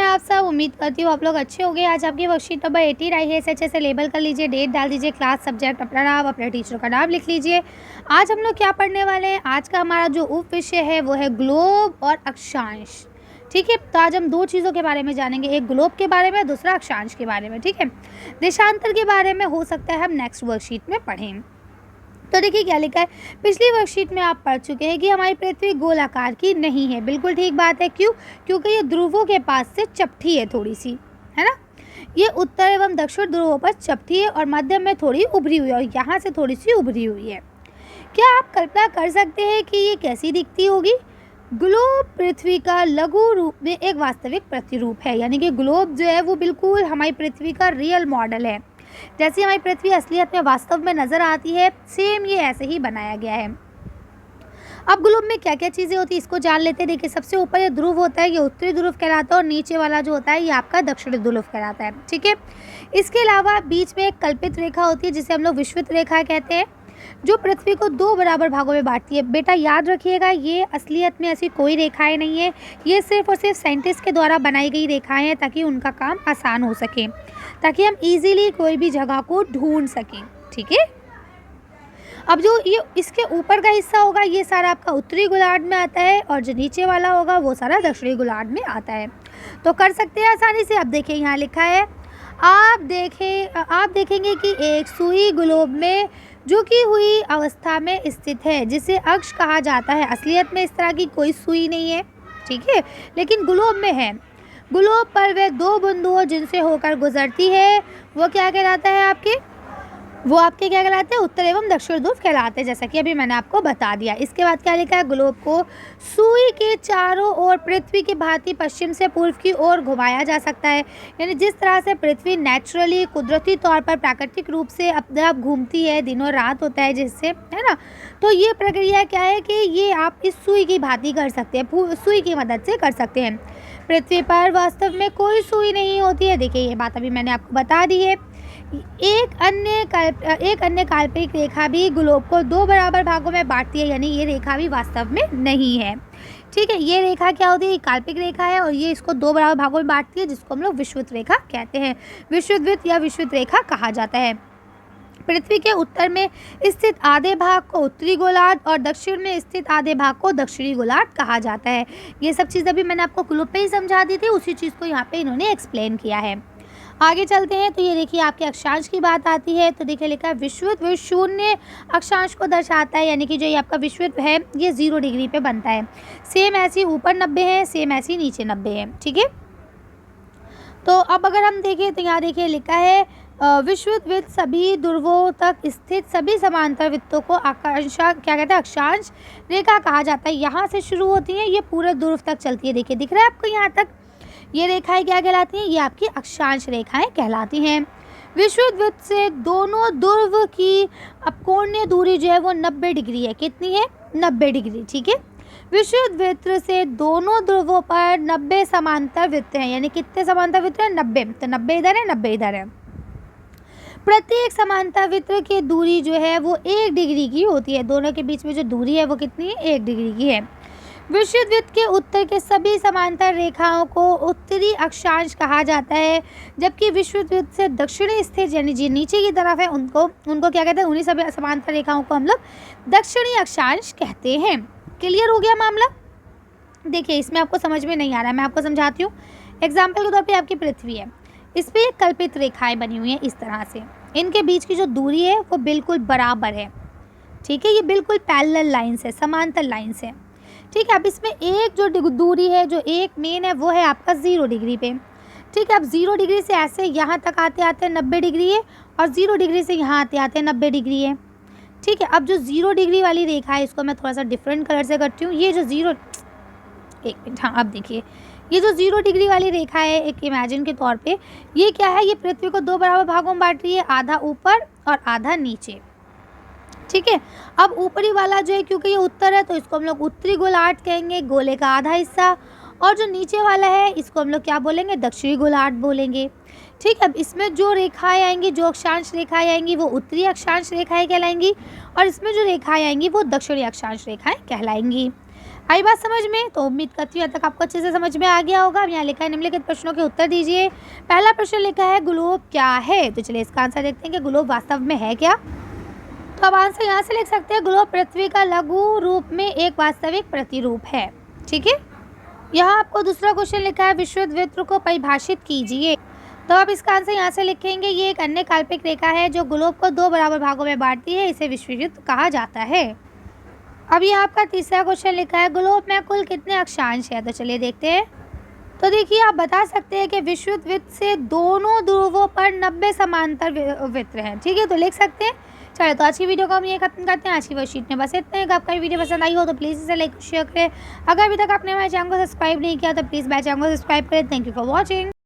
आप सब? उम्मीद करती हूँ आप लोग अच्छे होंगे। आज आपकी वर्कशीट नंबर 18 आई है। इसे अच्छे से लेबल कर लीजिए, डेट डाल दीजिए, क्लास, सब्जेक्ट, अपना नाम, अपने टीचर का नाम लिख लीजिए। आज हम लोग क्या पढ़ने वाले हैं? आज का हमारा जो उप विषय है वो है ग्लोब और अक्षांश। ठीक है, तो आज हम दो चीज़ों के बारे में जानेंगे, एक ग्लोब के बारे में, दूसरा अक्षांश के बारे में। ठीक है, देशांतर के बारे में हो सकता है हम नेक्स्ट वर्कशीट में पढ़ें। तो देखिए क्या लिखा है, पिछली वर्कशीट में आप पढ़ चुके हैं कि हमारी पृथ्वी गोलाकार की नहीं है। बिल्कुल ठीक बात है। क्यों? क्योंकि ये ध्रुवों के पास से चपटी है थोड़ी सी, है ना। ये उत्तर एवं दक्षिण ध्रुवों पर चपटी है और मध्य में थोड़ी उभरी हुई है और यहाँ से थोड़ी सी उभरी हुई है। क्या आप कल्पना कर सकते हैं कि ये कैसी दिखती होगी? ग्लोब पृथ्वी का लघु रूप में एक वास्तविक प्रतिरूप है, यानी कि ग्लोब जो है वो बिल्कुल हमारी पृथ्वी का रियल मॉडल है। जैसे हमारी पृथ्वी असलियत में वास्तव में नजर आती है, सेम ये ऐसे ही बनाया गया है। अब ग्लोब में क्या क्या चीज़ें होती है इसको जान लेते हैं। देखिए, सबसे ऊपर ये ध्रुव होता है, ये उत्तरी ध्रुव कहलाता है और नीचे वाला जो होता है ये आपका दक्षिणी ध्रुव कहलाता है। ठीक है, इसके अलावा बीच में एक कल्पित रेखा होती है जिसे हम लोग विषुवत रेखा कहते हैं, जो पृथ्वी को दो बराबर भागों में बांटती है। बेटा याद रखिएगा, ये असलियत में ऐसी कोई रेखाएं नहीं है, ये सिर्फ और सिर्फ साइंटिस्ट के द्वारा बनाई गई रेखाएं हैं ताकि उनका काम आसान हो सके, ताकि हम इजीली कोई भी जगह को ढूंढ सकें। ठीक है, अब जो ये इसके ऊपर का हिस्सा होगा ये सारा आपका उत्तरी गोलार्ध में आता है और जो नीचे वाला होगा वो सारा दक्षिणी गोलार्ध में आता है। तो कर सकते हैं आसानी से। अब देखिए यहाँ लिखा है, आप देखेंगे कि एक सुई ग्लोब में झुकी हुई अवस्था में स्थित है जिसे अक्ष कहा जाता है। असलियत में इस तरह की कोई सुई नहीं है, ठीक है, लेकिन ग्लोब में है। ग्लोब पर वे दो बिंदुओं जिनसे होकर गुजरती है वो क्या कहलाता है आपके? वो आपके क्या कहलाते हैं? उत्तर एवं दक्षिण ध्रुव कहलाते हैं, जैसा कि अभी मैंने आपको बता दिया। इसके बाद क्या लिखा है? ग्लोब को सुई के चारों ओर पृथ्वी की भांति पश्चिम से पूर्व की ओर घुमाया जा सकता है। यानी जिस तरह से पृथ्वी नेचुरली कुदरती तौर पर प्राकृतिक रूप से अपने आप घूमती है, दिनों रात होता है जिससे, है ना, तो ये प्रक्रिया क्या है कि ये आप इस सुई की भांति कर सकते हैं, सुई की मदद से कर सकते हैं। पृथ्वी पर वास्तव में कोई सुई नहीं होती है। देखिए ये बात अभी मैंने आपको बता दी है। एक अन्य काल्पनिक रेखा भी ग्लोब को दो बराबर भागों में बांटती है, यानी ये रेखा भी वास्तव में नहीं है। ठीक है, ये रेखा क्या होती है? काल्पनिक रेखा है और ये इसको दो बराबर भागों में बांटती है, जिसको हम लोग विषुवत रेखा कहते हैं। विषुवत या विषुवत रेखा कहा जाता है। पृथ्वी के उत्तर में स्थित आधे भाग को उत्तरी गोलार्ध और दक्षिण में स्थित आधे भाग को दक्षिणी गोलार्ध कहा जाता है। ये सब चीज़ अभी मैंने आपको ग्लोब पे ही समझा दी थी, उसी चीज़ को यहाँ पे इन्होंने एक्सप्लेन किया है। आगे चलते हैं तो ये देखिए आपके अक्षांश की बात आती है। तो देखिए लिखा है विषुवत शून्य अक्षांश को दर्शाता है, यानी कि जो ये आपका विषुवत है ये 0 डिग्री पे बनता है। सेम ऐसी ऊपर 90 है, सेम ऐसी नीचे 90 है। ठीक है, तो अब अगर हम देखें तो यहाँ देखिए लिखा है विषुवत वृत्त सभी ध्रुवों तक स्थित सभी समांतर वृत्तों को आकांक्षा क्या कहते हैं? अक्षांश रेखा कहा जाता है। यहाँ से शुरू होती है, ये पूरे ध्रुव तक चलती है। देखिए दिख रहा है आपको यहाँ तक? ये रेखाएं क्या कहलाती हैं? ये आपकी अक्षांश रेखाएं कहलाती हैं। विषुवत वृत्त से दोनों ध्रुव की अपकोणीय दूरी जो है वो 90 डिग्री है। कितनी है? 90 डिग्री। ठीक है, विषुवत वृत्त से दोनों ध्रुवों पर 90 समांतर वृत्त हैं, यानी कितने समांतर वृत्त हैं? 90। तो 90 इधर है, 90 इधर है। प्रत्येक समांतर वृत्त की दूरी जो है वो 1 डिग्री की होती है। दोनों के बीच में जो दूरी है वो कितनी है? 1 डिग्री की है। विषुवत वृत्त के उत्तर के सभी समांतर रेखाओं को उत्तरी अक्षांश कहा जाता है, जबकि विषुवत वृत्त से दक्षिणी स्थित यानी जो नीचे की तरफ है उनको क्या कहते हैं? उन्हीं सभी समांतर रेखाओं को हम लोग दक्षिणी अक्षांश कहते हैं। क्लियर हो गया मामला? देखिए इसमें आपको समझ में नहीं आ रहा है, मैं आपको समझाती हूँ। एग्जाम्पल के तौर पर आपकी पृथ्वी है, इस पर एक कल्पित रेखाएं बनी हुई हैं इस तरह से। इनके बीच की जो दूरी है वो बिल्कुल बराबर है। ठीक है, ये बिल्कुल पैरेलल लाइन्स है, समांतर लाइन्स है। ठीक है, अब इसमें एक जो दूरी है, जो एक मेन है, वो है आपका 0 डिग्री पे। ठीक है, अब 0 डिग्री से ऐसे यहाँ तक आते आते 90 डिग्री है और 0 डिग्री से यहाँ आते आते 90 डिग्री है। ठीक है, अब जो 0 डिग्री वाली रेखा है इसको मैं थोड़ा सा डिफरेंट कलर से करती हूँ। ये जो 0 एक मिनट, हाँ अब देखिए ये जो 0 डिग्री वाली रेखा है एक इमेजिन के तौर पे, ये क्या है? ये पृथ्वी को दो बराबर भागों में बांट रही है, आधा ऊपर और आधा नीचे। ठीक है, अब ऊपरी वाला जो है क्योंकि ये उत्तर है तो इसको हम लोग उत्तरी गोलार्ध कहेंगे, गोले का आधा हिस्सा, और जो नीचे वाला है इसको हम लोग क्या बोलेंगे? दक्षिणी गोलार्ध बोलेंगे। ठीक है, अब इसमें जो रेखाएँ आएँगी, जो अक्षांश रेखाएँ आएँगी वो उत्तरी अक्षांश रेखाएँ कहलाएँगी और इसमें जो रेखाएँ आएँगी वो दक्षिणी अक्षांश रेखाएँ कहलाएँगी। आई बात समझ में? तो उम्मीद करती हूँ अब तक आपको अच्छे से समझ में आ गया होगा। अब यहाँ लिखा है निम्नलिखित प्रश्नों के उत्तर दीजिए। पहला प्रश्न लिखा है ग्लोब क्या है? तो चलिए इसका आंसर देखते हैं कि ग्लोब वास्तव में है क्या? तो अब आंसर यहाँ से लिख सकते हैं ग्लोब पृथ्वी का लघु रूप में एक वास्तविक प्रतिरूप है। ठीक है, यहाँ आपको दूसरा क्वेश्चन लिखा है विश्वयुद्ध वृत्त को परिभाषित कीजिए। तो आप इसका आंसर यहाँ से लिखेंगे ये एक अन्य काल्पनिक रेखा है जो ग्लोब को 2 बराबर भागों में बांटती है, इसे विश्वयुद्ध कहा जाता है। अब यहाँ आपका तीसरा क्वेश्चन लिखा है ग्लोब में कुल कितने अक्षांश है? तो चलिए देखते हैं। तो देखिए आप बता सकते हैं कि विश्वयुद्ध वृत्त से दोनों ध्रुवों पर 90 समांतर वृत्त हैं। ठीक है, तो लिख सकते हैं। चलिए तो आज की वीडियो को हम ये खत्म करते हैं। आज की वर्कशीट में बस इतना है। अगर आपका वीडियो पसंद आई हो तो प्लीज़ इसे लाइक शेयर करें। अगर अभी तक आपने हमारे चैनल को सब्सक्राइब नहीं किया तो प्लीज़ मेरे चैनल को सब्सक्राइब करें। Thank you for watching.